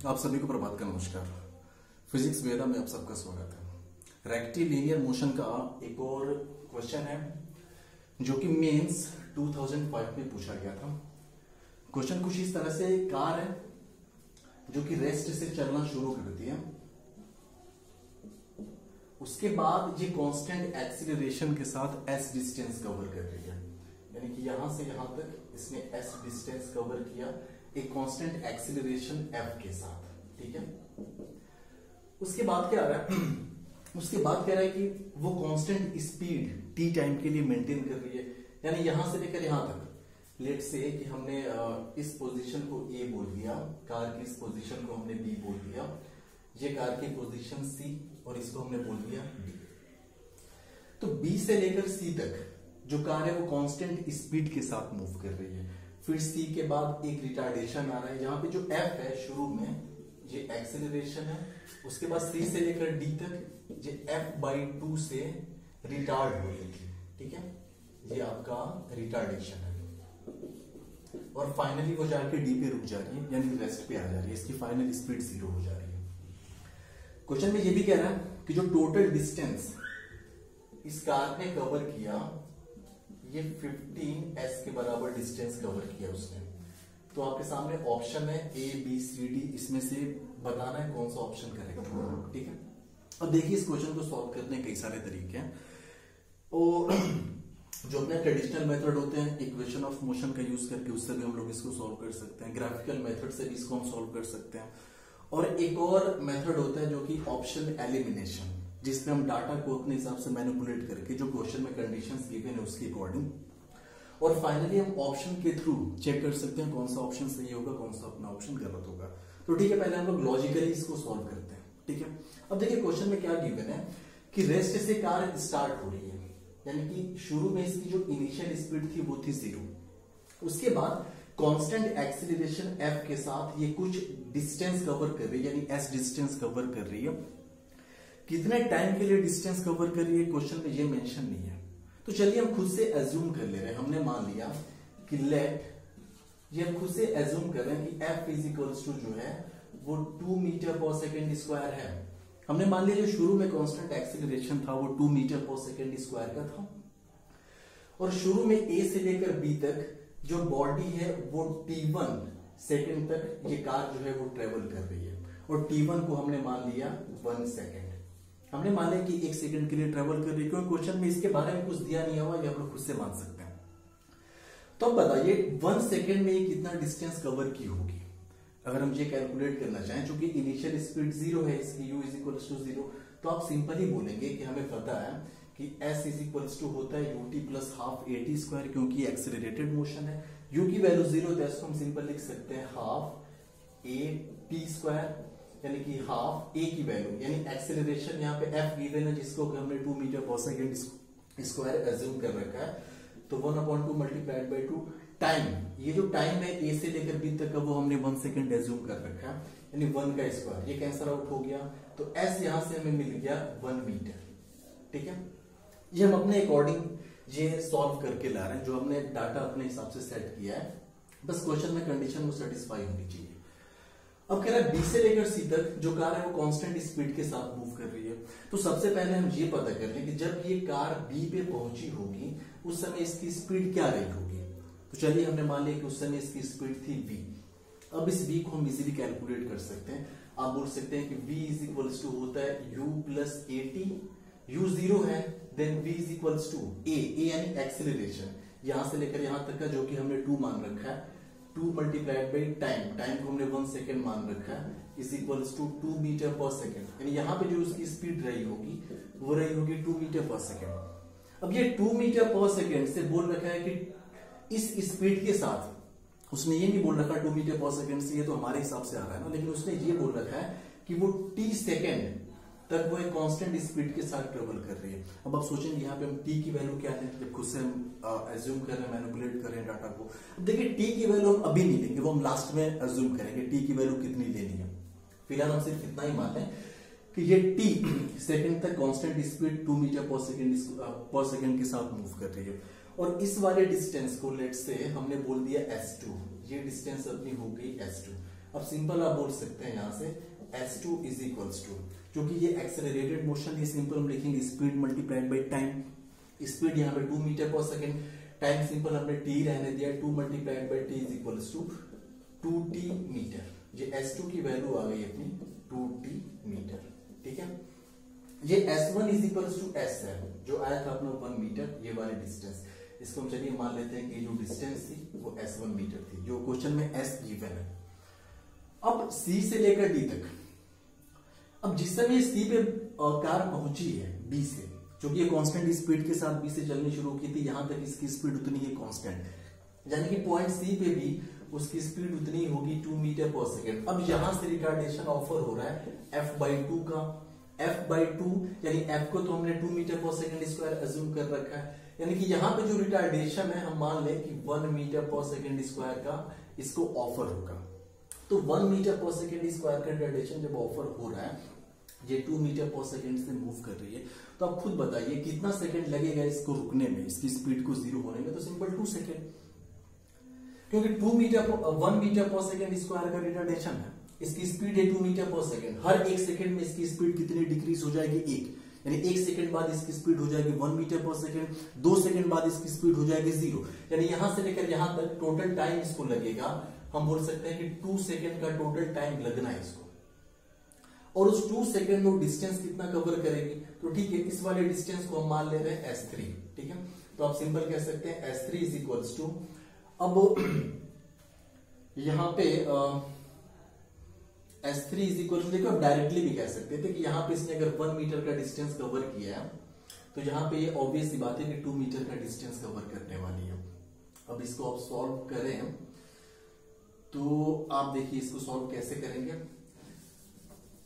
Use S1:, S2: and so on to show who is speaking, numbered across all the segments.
S1: आप सभी को प्रभात का नमस्कार। फिजिक्स वेदा में आप सबका स्वागत है। रेक्टिलिनियर मोशन का एक और क्वेश्चन है जो कि मेंस 2005 में पूछा गया था। क्वेश्चन कुछ इस तरह से, कार है जो कि रेस्ट से चलना शुरू करती है, उसके बाद ये कांस्टेंट एक्सीलरेशन के साथ एस डिस्टेंस कवर कर रही है, यानी कि यहां से यहां तक इसने एस डिस्टेंस कवर किया एक कांस्टेंट एक्सीलरेशन एफ के साथ। ठीक है, उसके बाद क्या आ रहा है उसके बाद कह रहा है कि वो कांस्टेंट स्पीड टी टाइम के लिए मेंटेन कर रही है, यानी यहां से लेकर यहां तक। लेट से कि हमने इस पोजीशन को ए बोल दिया, कार की इस पोजीशन को हमने बी बोल दिया, ये कार की पोजीशन सी और इसको हमने बोल दिया डी। तो बी से लेकर सी तक जो कार है वो कांस्टेंट स्पीड के साथ मूव कर रही है। फिर सी के बाद एक रिटार्डेशन आ रहा है, यहाँ पे जो एफ है शुरू में ये एक्सेलरेशन है, उसके बाद सी से लेकर डी तक ये f/2 से रिटार्ड हो रही थी। ठीक है, ये आपका रिटार्डेशन है और फाइनली वो जाके डी पे रुक जा रही है, यानी रेस्ट पे आ जा रही है, इसकी फाइनल स्पीड 0 हो जा रही है। क्वेश्चन में ये भी कह रहा है कि जो टोटल डिस्टेंस इस कार ने कवर किया ये 15s के बराबर डिस्टेंस कवर किया उसने। तो आपके सामने ऑप्शन है A, B, C, D, इसमें से बताना है कौन सा ऑप्शन करेक्ट होगा। ठीक है, अब देखिए इस क्वेश्चन को सॉल्व करने कई सारे तरीके हैं और जो अपने ट्रेडिशनल मेथड होते हैं इक्वेशन ऑफ मोशन का यूज करके उससे भी हम लोग इसको सॉल्व कर सकते हैं, ग्राफिकल मेथड से भी इसको हम सॉल्व कर सकते हैं, और एक और मेथड होता है जो कि ऑप्शन एलिमिनेशन, जिसमें हम डाटा को अपने हिसाब से मैनिपुलेट करके जो क्वेश्चन में कंडीशंस गिवन है उसके अकॉर्डिंग, और फाइनली हम ऑप्शन के थ्रू चेक कर सकते हैं कौन सा ऑप्शन सही होगा, कौन सा अपना ऑप्शन गलत होगा। तो ठीक है, पहले हम लोग लॉजिकली इसको सॉल्व करते हैं। ठीक है, अब देखिए क्वेश्चन में क्या गिवन है कि रेस्ट से कार स्टार्ट हो रही है, यानी कि शुरू में इसकी जो इनिशियल स्पीड थी वो थी 0, उसके बाद कांस्टेंट एक्सीलरेशन एफ के साथ ये कुछ डिस्टेंस कवर कर रही है, यानी एस डिस्टेंस कवर कर रही है। कितने टाइम के लिए डिस्टेंस कवर कर रही है क्वेश्चन में ये मेंशन नहीं है, तो चलिए हम खुद से एज्यूम कर ले रहे हैं। हमने मान लिया कि ये हम खुद से एज्यूम कर रहे हैं कि F इज इक्वल्स टू जो है वो 2 मीटर पर सेकेंड स्क्वायर है। हमने मान लिया जो शुरू में कांस्टेंट एक्सीलरेशन था वो 2 मीटर पर सेकेंड स्क्वायर का था, और शुरू में A से लेकर B तक जो बॉडी है वो T1 सेकेंड तक ये कार जो है वो ट्रेवल कर रही है, और T1 को हमने मान लिया 1 सेकेंड। हमने मान लिया कि 1 सेकंड के लिए ट्रेवल कर रही है, क्योंकि क्वेश्चन में इसके बारे में कुछ दिया नहीं हुआ, ये हम लोग खुद से मान सकते हैं। तो अब बताइए 1 सेकंड में ये कितना डिस्टेंस कवर की होगी अगर हम ये कैलकुलेट करना चाहें, क्योंकि इनिशियल स्पीड 0 है इसकी, u इज इक्वल्स टू 0, तो आप सिंपली बोलेंगे कि हमें पता है कि s इज इक्वल्स टू होता है ut plus half at square, क्योंकि एक्सेलरेटेड मोशन है। u की वैल्यू 0 है, इसको हम सिंपल लिख सकते हैं हाफ at स्क्वायर, यानी कि हाफ a की वैल्यू, यानी एक्सेलरेशन यहाँ पे f गिवन है जिसको हमने 2 metre per second square assume कर रखा है, तो 1/2 मल्टीप्लाइड बाई 2 टाइम, ये जो टाइम है a से लेकर b तक का वो हमने 1 सेकेंड एज्यूम कर रखा है, यानी 1 का स्क्वायर, ये कैंसल आउट हो गया, तो s यहां से हमें मिल गया 1 मीटर। ठीक है, ये हम अपने अकॉर्डिंग ये सॉल्व करके ला रहे हैं, जो हमने डाटा अपने हिसाब से सेट किया है, बस क्वेश्चन में कंडीशन वो सेटिस्फाई होनी चाहिए। अब कह रहा है बी से लेकर सी तक जो कार है वो कांस्टेंट स्पीड के साथ मूव कर रही है। तो सबसे पहले हम ये पता कर लें कि जब ये कार बी पे पहुंची होगी उस समय इसकी स्पीड क्या रही होगी। तो चलिए हमने मान लिया कि उस समय इसकी स्पीड थी v। अब इस v को हम इजीली कैलकुलेट कर सकते हैं। आप बोल सकते हैं कि v इज इक्वल्स टू होता है u प्लस at, u 0 है, then v is equals to a यानी एक्सेलरेशन यहां से लेकर यहां तक का जो कि हमने 2 मान रखा है, 2 मल्टीप्लाइड बाई टाइम को हमने 1 सेकेंड मान रखा है, is equals to 2 metre per second, यानी यहाँ पे जो उसकी स्पीड रही होगी वो रही होगी 2 मीटर पर सेकेंड। अब ये 2 मीटर पर सेकेंड से बोल रखा है कि इस स्पीड के साथ, उसने ये नहीं बोल रखा 2 मीटर पर सेकेंड से, ये तो हमारे हिसाब से आ रहा है ना, लेकिन उसने ये बोल रखा है कि वो t सेकेंड तक वो एक कांस्टेंट स्पीड के साथ ट्रेवल कर रही है। अब आप सोचेंगे यहाँ पे हम t की वैल्यू क्या है, जब खुद से हम एज्यूम कर रहे हैं, मैनिपुलेट कर रहे हैं डाटा को। अब देखिए t की वैल्यू हम अभी नहीं लेंगे, वो हम लास्ट में एज्यूम करेंगे t की वैल्यू कितनी लेनी है। फिलहाल हम सिर्फ इतना ही मान लें कि ये t सेकंड तक कांस्टेंट स्पीड 2 मीटर पर सेकंड के साथ मूव कर रही है, और इस वाले डिस्टेंस को लेट से हमने बोल दिया s2, ये डिस्टेंस अपनी हो गई s2। अब सिंपल आप बोल सकते हैं यहां से s2 इज इक्वल्स टू, क्योंकि ये एक्सेलरेटेड मोशन, ये सिंपल हम लिखेंगे speed multiplied by time. Speed यहाँ पे 2 metre per second, time simple हमने t रहने दिया, 2 multiplied by t is equals to 2t metre. ये s2 की वैल्यू आ गई अपनी 2t मीटर, ठीक है। ये s1 is equals to s है, जो आया था अपना 1 मीटर, ये वाली डिस्टेंस। इसको हम चलिए मान लेते हैं कि जो डिस्टेंस थी वो s1 मीटर थी, जो क्वेश्चन में s गिवन है। अब c से लेकर d तक, अब जिस समय c पे कार पहुंची है b से, क्योंकि ये कांस्टेंट स्पीड के साथ b से चलनी शुरू की थी, यहां तक इसकी स्पीड उतनी है कांस्टेंट, यानी कि पॉइंट c पे भी उसकी स्पीड उतनी होगी 2 मीटर पर सेकेंड। अब यहां से रिटार्डेशन ऑफर हो रहा है f/2 का, f/2 यानी f को तो हमने 2 metre per second square assume कर रखा है, यानी कि यहाँ पे जो रिटार्डेशन है हम मान लें कि 1 मीटर पर सेकेंड स्क्वायर का इसको ऑफर होगा। तो 1 मीटर पर सेकेंड स्क्वायर का रिटार्डेशन जब ऑफर हो रहा है, ये 2 मीटर पर सेकेंड से मूव कर रही है, तो आप खुद बताइए कितना सेकेंड लगेगा इसको रुकने में, इसकी स्पीड को जीरो होने में। तो सिंपल 2 सेकेंड, क्योंकि 1 मीटर पर सेकेंड स्क्वायर का रिटार्डेशन है, इसकी स्पीड है 2 मीटर पर सेकेंड। हर 1 सेकेंड में इसकी स्पीड कितनी डिक्रीज हो जाएगी, 1, यानी 1 सेकेंड बाद इसकी स्पीड हो जाएगी 1 मीटर पर सेकेंड, 2 सेकेंड बाद इसकी स्पीड हो जाएगी 0, यानी यहां से लेकर यहां तक टोटल टाइम इसको लगेगा, हम बोल सकते हैं कि 2 सेकेंड का टोटल टाइम लगना है इसको। और उस 2 सेकेंड में डिस्टेंस कितना कवर करेगी, तो ठीक है, इस वाले डिस्टेंस को हम मान ले रहे हैं s3, ठीक है। तो आप सिंपल कह सकते हैं s3 इज इक्वल्स टू, अब यहां पे S3 इज इक्वल टू, देखो आप डायरेक्टली भी कह सकते थे कि यहाँ पे इसने अगर 1 मीटर का डिस्टेंस कवर किया है, तो यहाँ पे ये ऑब्वियस सी बात है कि 2 मीटर का डिस्टेंस कवर करने वाली है। अब इसको आप सॉल्व करें तो आप देखिए इसको सॉल्व कैसे करेंगे।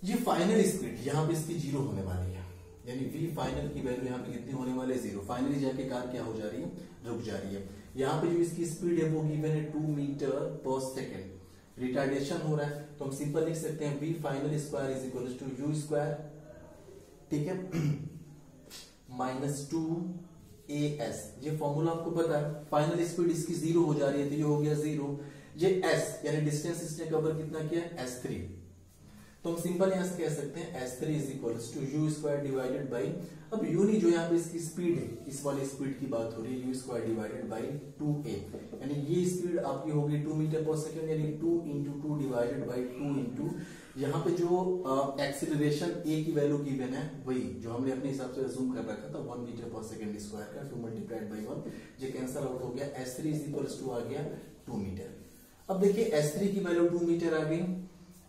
S1: ये फाइनल स्पीड यहाँ पे इसकी 0 होने वाली है, यानी v फाइनल की वैल्यू यहाँ पे कितनी होने वाली है, 0। फाइनली जाके कार क्या हो जा रही है, रुक जा रही है। यहाँ पे जो इसकी स्पीड है वो गिवन है 2 मीटर पर सेकेंड, रिटार्डेशन हो रहा है, तो हम सिंपल लिख सकते हैं v final square is equal to u square, ठीक है, -2as। ये फॉर्मूला आपको पता है, फाइनल स्पीड इसकी 0 हो जा रही है, तो ये हो गया 0। ये s यानी डिस्टेंस इसने कवर कितना किया, s3, तो हम सिंपल यहां से कह सकते हैं s3 is equal to u square divided by, अब u नहीं, जो यहाँ पे इसकी स्पीड है, इस वाली स्पीड की बात हो रही है, u square divided by 2a, यानी ये स्पीड आपकी होगी 2 मीटर पर सेकेंड, यानी 2 इंटू 2 डिवाइडेड बाई 2 इंटू, यहाँ पे जो एक्सीलरेशन a की वैल्यू गिवन है वही जो हमने अपने हिसाब से अज्यूम कर रखा था 1 मीटर पर सेकेंड स्क्वायर का, 2 मल्टीप्लाइड बाई 1, ये कैंसल आउट हो गया, s3 इज इक्वल टू आ गया 2 मीटर। अब देखिए s3 की वैल्यू 2 मीटर आ गई,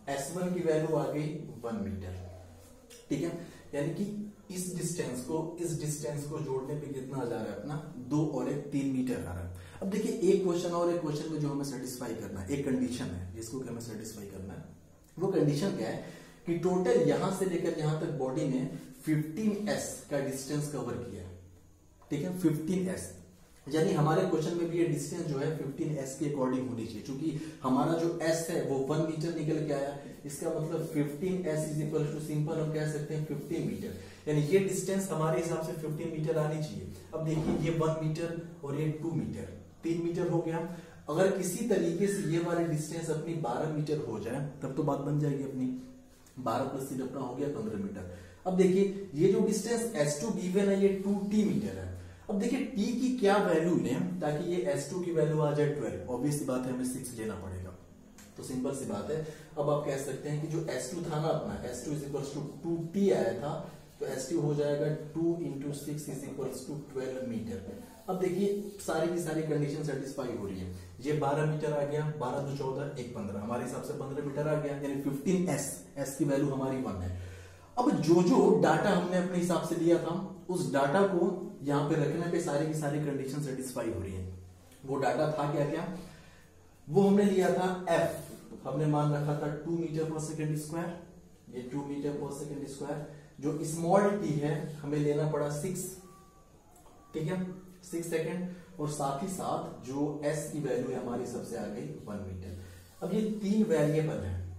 S1: s1 की वैल्यू आ गई 1 मीटर, ठीक है, यानी कि इस डिस्टेंस को जोड़ने पे कितना आ जा रहा है अपना, 2 और 1 3 मीटर आ रहा है। अब देखिए एक क्वेश्चन और एक क्वेश्चन में जो हमें सेटिस्फाई करना है, एक कंडीशन है जिसको हमें सेटिस्फाई करना है। वो कंडीशन क्या है कि टोटल यहां से लेकर यहां तक बॉडी ने 15s का डिस्टेंस कवर किया, ठीक है, 15s, यानी हमारे क्वेश्चन में भी ये डिस्टेंस जो है 15s के अकॉर्डिंग होनी चाहिए, क्योंकि हमारा जो s है वो 1 मीटर निकल के आया, इसका मतलब 15s is equal to, simple हम कह सकते हैं 15 मीटर, यानी ये डिस्टेंस हमारे हिसाब से 15 मीटर आनी चाहिए। अब देखिए ये 1 मीटर और ये 2 मीटर, 3 मीटर हो गया। अगर किसी तरीके से ये वाली डिस्टेंस अपनी 12 मीटर हो जाए तब तो बात बन जाएगी अपनी, 12 प्लस 3 अपना हो गया 15 मीटर। अब देखिए ये जो डिस्टेंस s2 गिवन है ये 2t मीटर है। अब देखिए t की क्या वैल्यू लें ताकि ये s2 की वैल्यू आ जाए 12, ऑब्वियस सी बात है हमें 6 लेना पड़ेगा, तो सिंपल सी बात है। अब आप कह सकते हैं कि जो s2 था ना अपना, s2 is equal to 2t आया था, तो s2 हो जाएगा 2 into 6 is equal to 12 metre. अब देखिए सारी की सारी कंडीशन सेटिस्फाई हो रही है, ये 12 मीटर आ गया, 12 2 14 1 15, हमारे हिसाब से 15 मीटर आ गया, यानी 15s, s की वैल्यू हमारी 1 है। अब जो डाटा हमने अपने हिसाब से लिया था उस डाटा को यहाँ पे रखने पे सारी की सारी कंडीशन सेटिस्फाई हो रही है। वो डाटा था क्या क्या, वो हमने लिया था f, हमने मान रखा था 2 मीटर पर सेकेंड स्क्वायर, ये 2 मीटर पर सेकेंड स्क्वायर, जो स्मॉल t है हमें लेना पड़ा 6, ठीक है, 6 सेकेंड, और साथ ही साथ जो s की वैल्यू है हमारी सबसे आ गई 1 मीटर। अब ये 3 वेरिएबल है,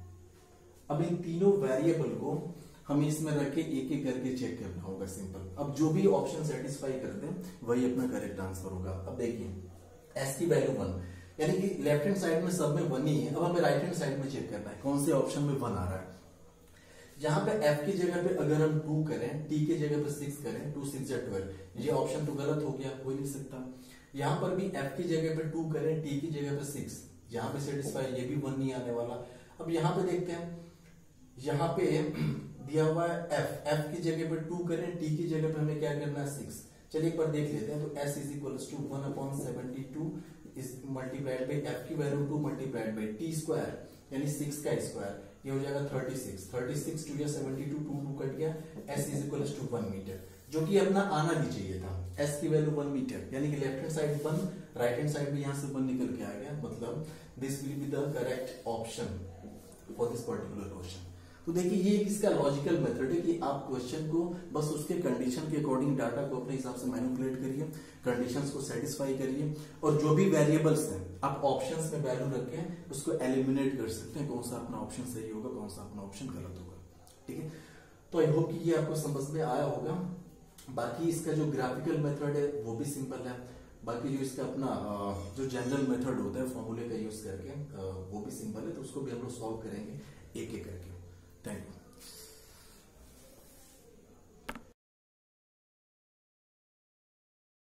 S1: अब इन तीनों वेरिएबल को हमें इसमें रख के एक एक करके चेक करना होगा, सिंपल। अब जो भी ऑप्शन सेटिस्फाई करते हैं वही अपना करेक्ट आंसर होगा। अब देखिए s की वैल्यू 1, यानी कि लेफ्ट हैंड साइड में सब में 1 ही है। अब हमें राइट हैंड साइड में चेक करना है कौन से ऑप्शन में 1 आ रहा है। यहाँ पे f की जगह पे अगर हम 2 करें, t की जगह पे 6 करें, 2 6 या 12, ये ऑप्शन तो गलत हो गया, हो ही नहीं सकता। यहाँ पर भी f की जगह पे 2 करें, t की जगह पे 6, यहाँ पे सेटिस्फाई, ये भी 1 नहीं आने वाला। अब यहाँ पे देखते हैं, यहाँ पे दिया हुआ है f की जगह पे 2 करें, t की जगह पे हमें क्या करना है 6। चलिए एक बार देख लेते हैं। तो s is equal to 1/72 is multiplied by f की value 2 multiplied by t square यानी 6 का स्क्वायर, ये हो जाएगा 36। 36 2 या 72, 2 कट गया। s is equal to 1 metre, जो कि अपना आना भी चाहिए था। s की वैल्यू 1 मीटर, यानी कि left hand side 1, right hand side भी यहाँ से 1 निकल के आ गया। मतलब this will be the correct option for this particular question. तो देखिए ये इसका लॉजिकल मेथड है कि आप क्वेश्चन को बस उसके कंडीशन के अकॉर्डिंग डाटा को अपने हिसाब से मैनिपुलेट करिए, कंडीशंस को सेटिस्फाई करिए, और जो भी वेरिएबल्स हैं आप ऑप्शंस में वैल्यू रखें, उसको एलिमिनेट कर सकते हैं, कौन सा अपना ऑप्शन सही होगा, कौन सा अपना ऑप्शन गलत होगा। ठीक है, तो आई होप कि ये आपको समझ में आया होगा। बाकी इसका जो ग्राफिकल मेथड है वो भी सिंपल है, बाकी जो इसका अपना जो जनरल मेथड होता है फॉर्मूले का यूज करके वो भी सिंपल है, तो उसको भी हम लोग सॉल्व करेंगे एक एक करके। Thank you.